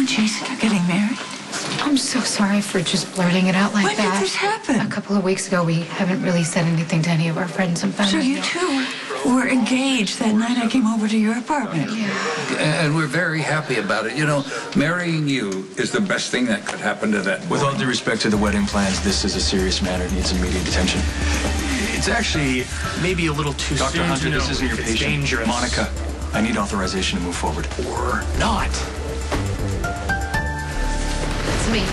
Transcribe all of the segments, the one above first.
and Jason are getting married? I'm so sorry for just blurting it out like that. When did this happen? A couple of weeks ago. We haven't really said anything to any of our friends and family. So you two were engaged that night I came over to your apartment. Yeah. And we're very happy about it. You know, marrying you is the best thing that could happen to that boy. With all due respect to the wedding plans, this is a serious matter. It needs immediate attention. It's actually maybe a little too Dr. soon Hunter, to know this isn't your if it's patient. dangerous. Monica, I need authorization to move forward. Or not. It's me.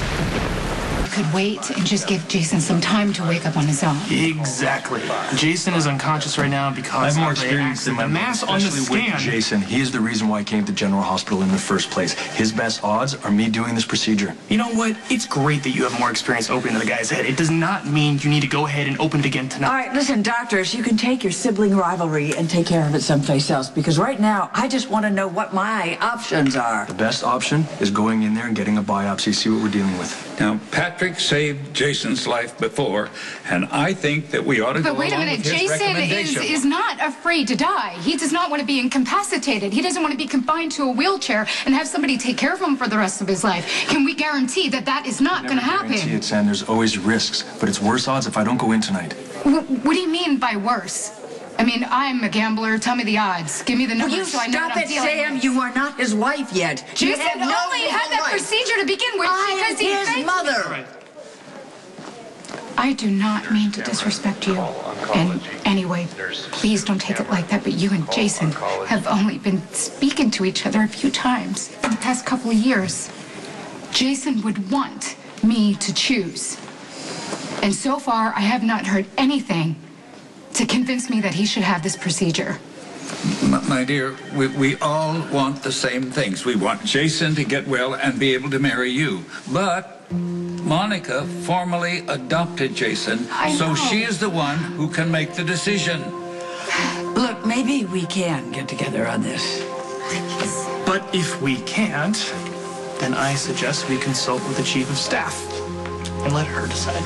You could wait and just give Jason some time to wake up on his own. Exactly. Jason is unconscious right now I because have more of the experience than accident. my The mass on the especially with scan. Jason. He is the reason why I came to General Hospital in the first place. His best odds are me doing this procedure. You know what? It's great that you have more experience opening the guy's head. It does not mean you need to go ahead and open it again All tonight. right, listen, doctors, you can take your sibling rivalry and take care of it someplace else, because right now I just want to know what my options are. The best option is going in there and getting a biopsy, see what we're dealing with. Now, Patrick saved Jason's life before, and I think that we ought to go But wait a along minute, with his Jason recommendation. is not afraid to die. He does not want to be incapacitated. He doesn't want to be confined to a wheelchair and have somebody take care of him for the rest of his life. Can we guarantee that that is not going to Guarantee happen? it, Sam. There's always risks, but it's worse odds if I don't go in tonight. What do you mean by worse? I mean, I'm a gambler. Tell me the odds. Give me the Will numbers you so I know stop what I'm it, dealing Sam? with. You are not his wife yet. You Jason have no only had legal that right. procedure to begin with I because he am his faked mother. I do not mean to disrespect you in any way. Please don't take it like that, but you and Jason have only been speaking to each other a few times in the past couple of years. Jason would want me to choose. And so far, I have not heard anything to convince me that he should have this procedure. My dear, we all want the same things. We want Jason to get well and be able to marry you. But Monica formally adopted Jason, I so know. she is the one who can make the decision. Look, maybe we can get together on this. But if we can't, then I suggest we consult with the chief of staff and let her decide.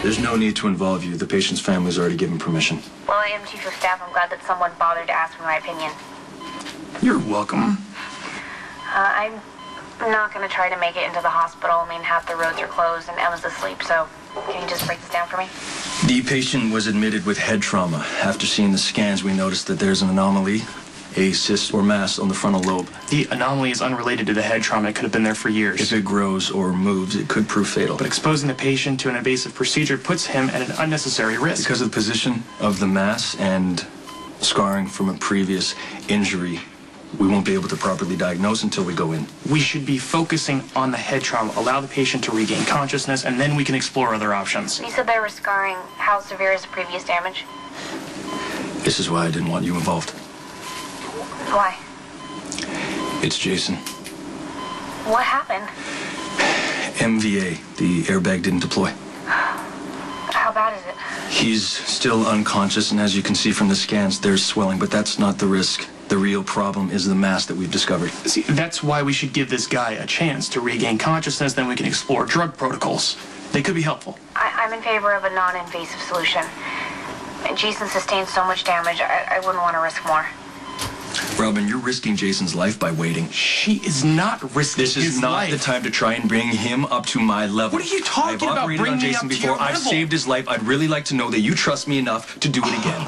There's no need to involve you. The patient's family's already given permission. Well, I am chief of staff. I'm glad that someone bothered to ask me my opinion. You're welcome. I'm not going to try to make it into the hospital. I mean, half the roads are closed and Emma's asleep, so can you just break this down for me? The patient was admitted with head trauma. After seeing the scans, we noticed that there's an anomaly, a cyst or mass on the frontal lobe. The anomaly is unrelated to the head trauma. It could have been there for years. If it grows or moves, it could prove fatal. But exposing the patient to an invasive procedure puts him at an unnecessary risk. Because of the position of the mass and scarring from a previous injury, we won't be able to properly diagnose until we go in. We should be focusing on the head trauma. Allow the patient to regain consciousness, and then we can explore other options. You said there was scarring. How severe is the previous damage? This is why I didn't want you involved. Why? It's Jason. What happened? MVA. The airbag didn't deploy. How bad is it? He's still unconscious, and as you can see from the scans, there's swelling, but that's not the risk. The real problem is the mass that we've discovered. See, that's why we should give this guy a chance to regain consciousness, then we can explore drug protocols. They could be helpful. I'm in favor of a non-invasive solution. Jason sustained so much damage, I wouldn't want to risk more. Robin, you're risking Jason's life by waiting. She is not risking This is his not life. the time to try and bring him up to my level. What are you talking I've about, operated bring on me Jason up to before. your I've level? saved his life. I'd really like to know that you trust me enough to do it again.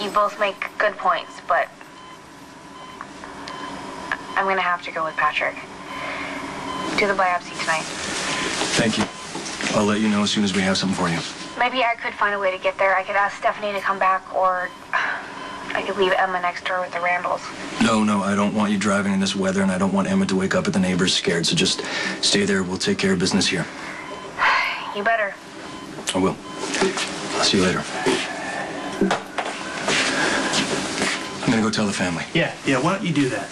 You both make good points, but I'm going to have to go with Patrick. Do the biopsy tonight. Thank you. I'll let you know as soon as we have something for you. Maybe I could find a way to get there. I could ask Stephanie to come back, or I could leave Emma next door with the Randalls. No, I don't want you driving in this weather, and I don't want Emma to wake up at the neighbors scared, so just stay there. We'll take care of business here. You better. I will. I'll see you later. I'm gonna go tell the family. Yeah, why don't you do that?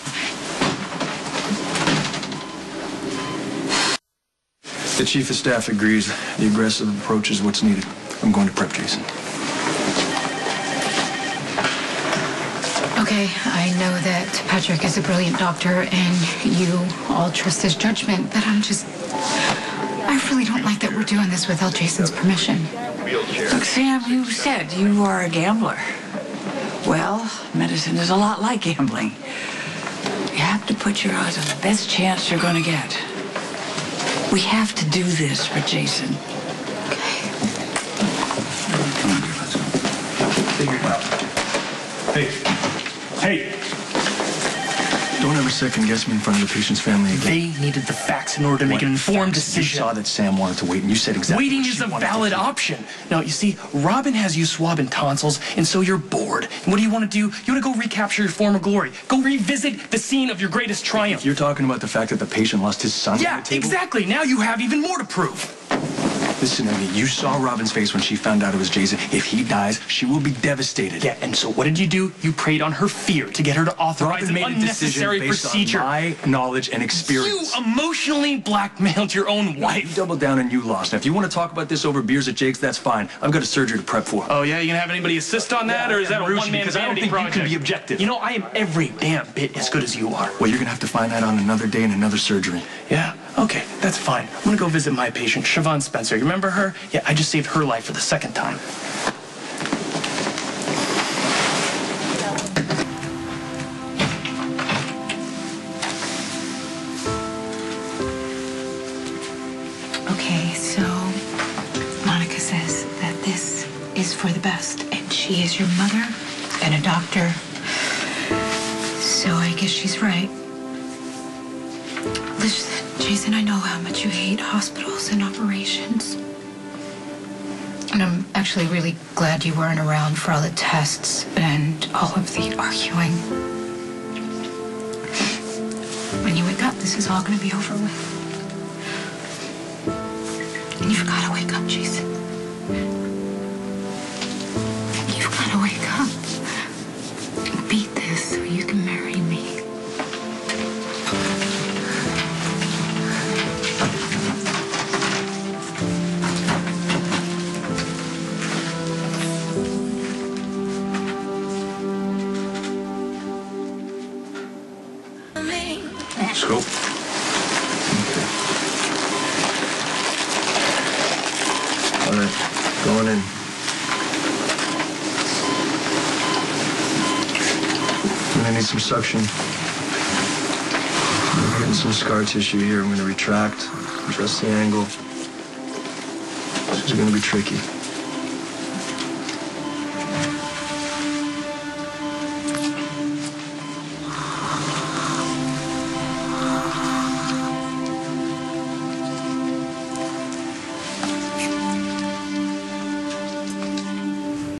The chief of staff agrees the aggressive approach is what's needed. I'm going to prep Jason. Okay, I know that Patrick is a brilliant doctor and you all trust his judgment, but I really don't like that we're doing this without Jason's permission. Look, Sam, you said you are a gambler. Well, medicine is a lot like gambling. You have to put your odds on the best chance you're going to get. We have to do this for Jason. Come on, dear, let's go. Figure it out. Hey. Hey. Don't ever second guess me in front of the patient's family again. They needed the facts in order to make an informed decision. You saw that Sam wanted to wait, and you said exactly Waiting what is she a wanted to valid do. option. Now, you see, Robin has you swabbing tonsils, and so you're bored. And what do? You want to go recapture your former glory. Go revisit the scene of your greatest triumph. You're talking about the fact that the patient lost his son Yeah, on the table? exactly. Now you have even more to prove. Listen to me. You saw Robin's face when she found out it was Jason. If he dies, she will be devastated. Yeah, and so what did you do? You preyed on her fear to get her to authorize Robin an made a decision unnecessary based procedure. on my knowledge and You experience. emotionally blackmailed your own You wife. doubled down and you lost. Now, if you want to talk about this over beers at Jake's, that's fine. I've got a surgery to prep for. Oh, yeah? You gonna have anybody assist on that, or is that a Marucci, one-man because I don't vanity think you project? can be objective. You know, I am every damn bit as good as you are. Well, you're going to have to find that on another day and another surgery. Yeah? Okay, that's fine. I'm gonna go visit my patient, Siobhan Spencer. You remember her? Yeah, I just saved her life for the second time. Okay, so Monica says that this is for the best, and she is your mother and a doctor. So I guess she's right. Listen, Jason, I know how much you hate hospitals and operations. And I'm actually really glad you weren't around for all the tests and all of the arguing. When you wake up, this is all going to be over with. And you've got to wake up, Jason. You've got to wake up and beat this so you can marry me. Let's go. All right, going in. I'm gonna need some suction. I'm getting some scar tissue here. I'm gonna retract, adjust the angle. This is gonna be tricky.